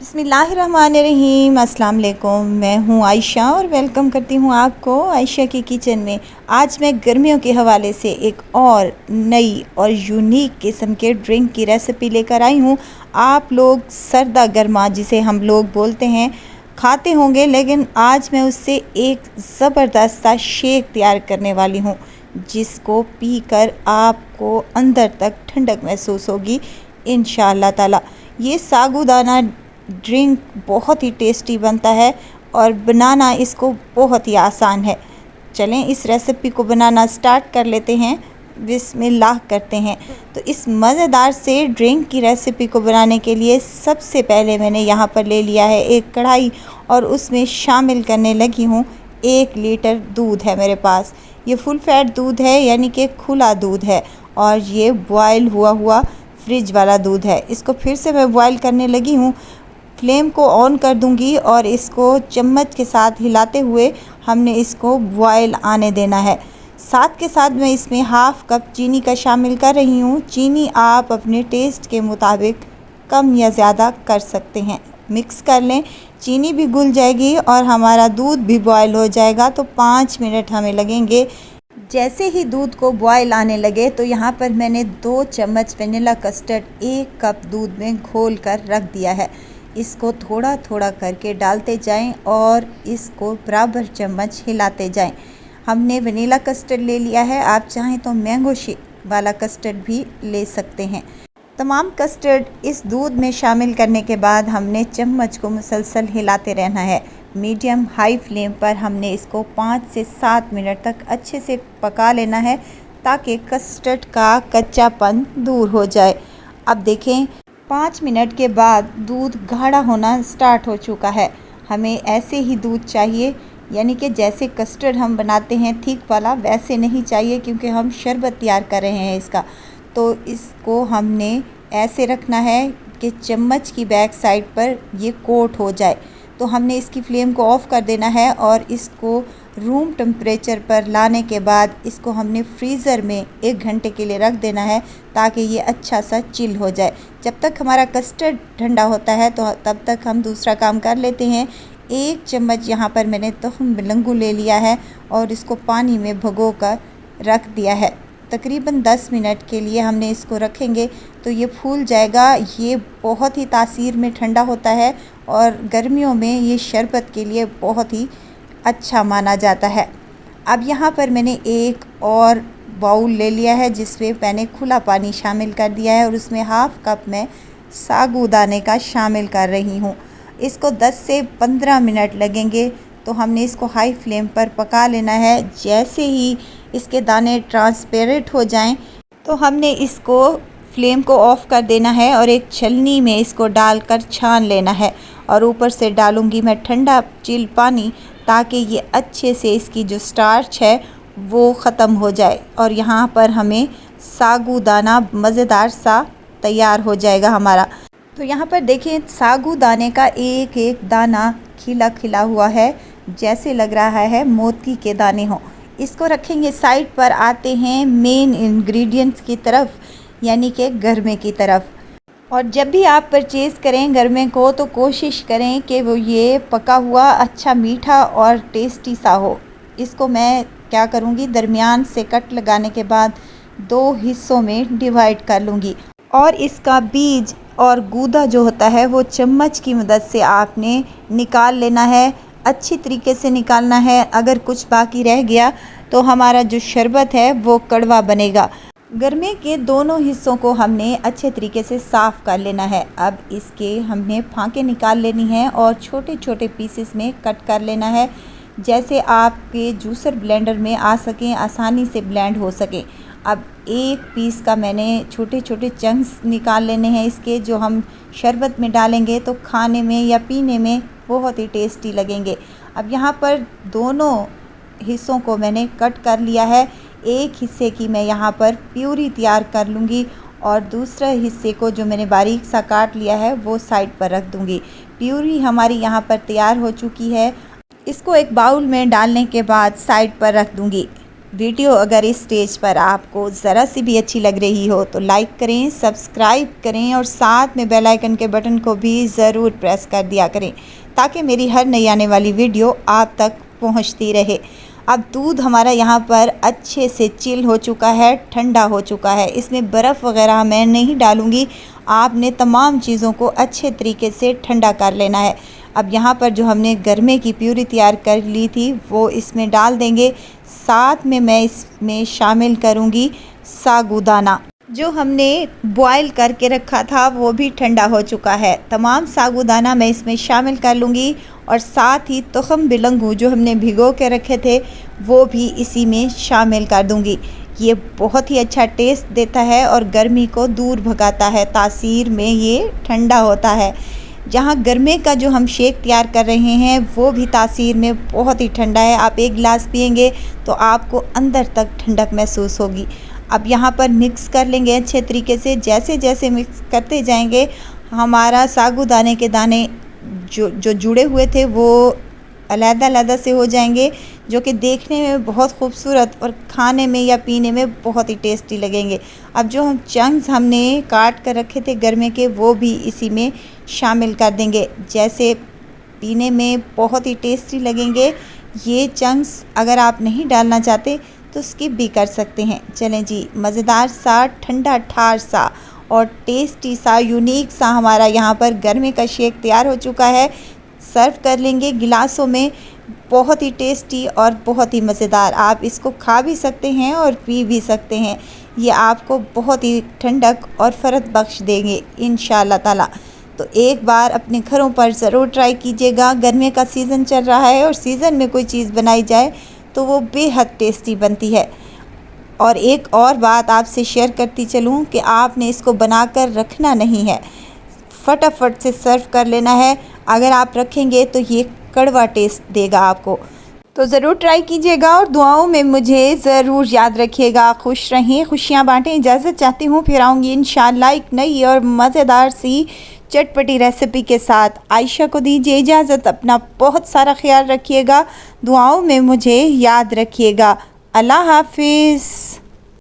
बिस्मिल्लाहिर्रहमानिर्रहीम। अस्सलाम वालेकुम। मैं हूँ आयशा और वेलकम करती हूँ आपको आयशा की किचन में। आज मैं गर्मियों के हवाले से एक और नई और यूनिक किस्म के ड्रिंक की रेसिपी लेकर आई हूँ। आप लोग सर्दा गर्मा जिसे हम लोग बोलते हैं खाते होंगे, लेकिन आज मैं उससे एक ज़बरदस्त सा शेक तैयार करने वाली हूँ जिसको पीकर आपको अंदर तक ठंडक महसूस होगी इंशाअल्लाह ताला। ये साबूदाना ड्रिंक बहुत ही टेस्टी बनता है और बनाना इसको बहुत ही आसान है। चलें इस रेसिपी को बनाना स्टार्ट कर लेते हैं। बिस्मिल्लाह करते हैं। तो इस मज़ेदार से ड्रिंक की रेसिपी को बनाने के लिए सबसे पहले मैंने यहाँ पर ले लिया है एक कढ़ाई और उसमें शामिल करने लगी हूँ 1 लीटर दूध है मेरे पास। ये फुल फैट दूध है, यानी कि खुला दूध है और ये बॉयल हुआ फ्रिज वाला दूध है। इसको फिर से मैं बॉयल करने लगी हूँ। फ्लेम को ऑन कर दूंगी और इसको चम्मच के साथ हिलाते हुए हमने इसको बॉयल आने देना है। साथ के साथ मैं इसमें हाफ़ कप चीनी का शामिल कर रही हूँ। चीनी आप अपने टेस्ट के मुताबिक कम या ज़्यादा कर सकते हैं। मिक्स कर लें, चीनी भी घुल जाएगी और हमारा दूध भी बॉयल हो जाएगा। तो 5 मिनट हमें लगेंगे। जैसे ही दूध को बॉयल आने लगे तो यहाँ पर मैंने 2 चम्मच वनीला कस्टर्ड 1 कप दूध में घोल कर रख दिया है। इसको थोड़ा थोड़ा करके डालते जाएं और इसको बराबर चम्मच हिलाते जाएं। हमने वनीला कस्टर्ड ले लिया है, आप चाहें तो मैंगो शेक वाला कस्टर्ड भी ले सकते हैं। तमाम कस्टर्ड इस दूध में शामिल करने के बाद हमने चम्मच को मुसलसल हिलाते रहना है। मीडियम हाई फ्लेम पर हमने इसको 5 से 7 मिनट तक अच्छे से पका लेना है ताकि कस्टर्ड का कच्चापन दूर हो जाए। अब देखें 5 मिनट के बाद दूध गाढ़ा होना स्टार्ट हो चुका है। हमें ऐसे ही दूध चाहिए, यानी कि जैसे कस्टर्ड हम बनाते हैं थिक वाला वैसे नहीं चाहिए, क्योंकि हम शरबत तैयार कर रहे हैं इसका। तो इसको हमने ऐसे रखना है कि चम्मच की बैक साइड पर ये कोट हो जाए। तो हमने इसकी फ्लेम को ऑफ़ कर देना है और इसको रूम टेम्परेचर पर लाने के बाद इसको हमने फ्रीज़र में 1 घंटे के लिए रख देना है ताकि ये अच्छा सा चिल हो जाए। जब तक हमारा कस्टर्ड ठंडा होता है तो तब तक हम दूसरा काम कर लेते हैं। 1 चम्मच यहाँ पर मैंने तुख्म बिलंगू ले लिया है और इसको पानी में भिगो कर रख दिया है। तकरीबन 10 मिनट के लिए हमने इसको रखेंगे तो ये फूल जाएगा। ये बहुत ही तासीर में ठंडा होता है और गर्मियों में ये शरबत के लिए बहुत ही अच्छा माना जाता है। अब यहाँ पर मैंने एक और बाउल ले लिया है जिसमें मैंने खुला पानी शामिल कर दिया है और उसमें हाफ़ कप में साबूदाने का शामिल कर रही हूँ। इसको 10 से 15 मिनट लगेंगे। तो हमने इसको हाई फ्लेम पर पका लेना है। जैसे ही इसके दाने ट्रांसपेरेंट हो जाएं तो हमने इसको फ्लेम को ऑफ़ कर देना है और एक छलनी में इसको डालकर छान लेना है। और ऊपर से डालूंगी मैं ठंडा चिल पानी ताकि ये अच्छे से इसकी जो स्टार्च है वो ख़त्म हो जाए और यहाँ पर हमें साबूदाना मज़ेदार सा तैयार हो जाएगा हमारा। तो यहाँ पर देखें साबूदाने का एक एक दाना खिला खिला हुआ है, जैसे लग रहा है मोती के दाने हों। इसको रखेंगे साइड पर। आते हैं मेन इंग्रेडिएंट्स की तरफ, यानी कि गरमे की तरफ। और जब भी आप परचेज़ करें गरमे को तो कोशिश करें कि वो ये पका हुआ अच्छा मीठा और टेस्टी सा हो। इसको मैं क्या करूँगी, दरमियान से कट लगाने के बाद 2 हिस्सों में डिवाइड कर लूँगी और इसका बीज और गूदा जो होता है वो चम्मच की मदद से आपने निकाल लेना है। अच्छी तरीके से निकालना है। अगर कुछ बाकी रह गया तो हमारा जो शरबत है वो कड़वा बनेगा। गरमे के दोनों हिस्सों को हमने अच्छे तरीके से साफ़ कर लेना है। अब इसके हमने फांके निकाल लेनी है और छोटे छोटे पीसेस में कट कर लेना है, जैसे आपके जूसर ब्लेंडर में आ सकें, आसानी से ब्लेंड हो सके। अब एक पीस का मैंने छोटे छोटे चंक्स निकाल लेने हैं इसके, जो हम शरबत में डालेंगे तो खाने में या पीने में बहुत ही टेस्टी लगेंगे। अब यहाँ पर दोनों हिस्सों को मैंने कट कर लिया है। एक हिस्से की मैं यहाँ पर प्यूरी तैयार कर लूँगी और दूसरे हिस्से को जो मैंने बारीक सा काट लिया है वो साइड पर रख दूँगी। प्यूरी हमारी यहाँ पर तैयार हो चुकी है। इसको एक बाउल में डालने के बाद साइड पर रख दूँगी। वीडियो अगर इस स्टेज पर आपको ज़रा सी भी अच्छी लग रही हो तो लाइक करें, सब्सक्राइब करें और साथ में बेल आइकन के बटन को भी ज़रूर प्रेस कर दिया करें ताकि मेरी हर नई आने वाली वीडियो आप तक पहुंचती रहे। अब दूध हमारा यहाँ पर अच्छे से चिल हो चुका है, ठंडा हो चुका है। इसमें बर्फ़ वगैरह मैं नहीं डालूँगी, आपने तमाम चीज़ों को अच्छे तरीके से ठंडा कर लेना है। अब यहाँ पर जो हमने गरमे की प्यूरी तैयार कर ली थी वो इसमें डाल देंगे। साथ में मैं इसमें शामिल करूँगी साबूदाना। जो हमने बॉयल करके रखा था वो भी ठंडा हो चुका है। तमाम साबूदाना मैं इसमें शामिल कर लूँगी और साथ ही तुखम बिलंगू जो हमने भिगो के रखे थे वो भी इसी में शामिल कर दूँगी। ये बहुत ही अच्छा टेस्ट देता है और गर्मी को दूर भगाता है। तासीर में ये ठंडा होता है। जहाँ गरमे का जो हम शेक तैयार कर रहे हैं वो भी तासीर में बहुत ही ठंडा है। आप एक गिलास पिएंगे तो आपको अंदर तक ठंडक महसूस होगी। अब यहाँ पर मिक्स कर लेंगे अच्छे तरीके से। जैसे जैसे मिक्स करते जाएंगे हमारा साबूदाने के दाने जो जुड़े हुए थे वो अलग-अलग से हो जाएंगे, जो कि देखने में बहुत खूबसूरत और खाने में या पीने में बहुत ही टेस्टी लगेंगे। अब जो हम चंक्स हमने काट कर रखे थे गरमे के वो भी इसी में शामिल कर देंगे। जैसे पीने में बहुत ही टेस्टी लगेंगे। ये चंक्स अगर आप नहीं डालना चाहते तो स्किप भी कर सकते हैं। चलें जी, मज़ेदार सा, ठंडा ठार सा और टेस्टी सा, यूनिक सा हमारा यहाँ पर गरमे का शेक तैयार हो चुका है। सर्व कर लेंगे गिलासों में। बहुत ही टेस्टी और बहुत ही मज़ेदार। आप इसको खा भी सकते हैं और पी भी सकते हैं। ये आपको बहुत ही ठंडक और फ़रत बख्श देंगे इंशाअल्लाह ताला। तो एक बार अपने घरों पर ज़रूर ट्राई कीजिएगा। गर्मी का सीज़न चल रहा है और सीज़न में कोई चीज़ बनाई जाए तो वो बेहद टेस्टी बनती है। और एक और बात आपसे शेयर करती चलूँ कि आपने इसको बनाकर रखना नहीं है, फटाफट से सर्व कर लेना है। अगर आप रखेंगे तो ये कड़वा टेस्ट देगा आपको। तो ज़रूर ट्राई कीजिएगा और दुआओं में मुझे ज़रूर याद रखिएगा। खुश रहें, खुशियाँ बांटें। इजाज़त चाहती हूँ, फिर आऊँगी इंशाअल्लाह एक नई और मज़ेदार सी चटपटी रेसिपी के साथ। आयशा को दीजिए इजाज़त। अपना बहुत सारा ख्याल रखिएगा। दुआओं में मुझे याद रखिएगा। अल्लाह हाफिज़।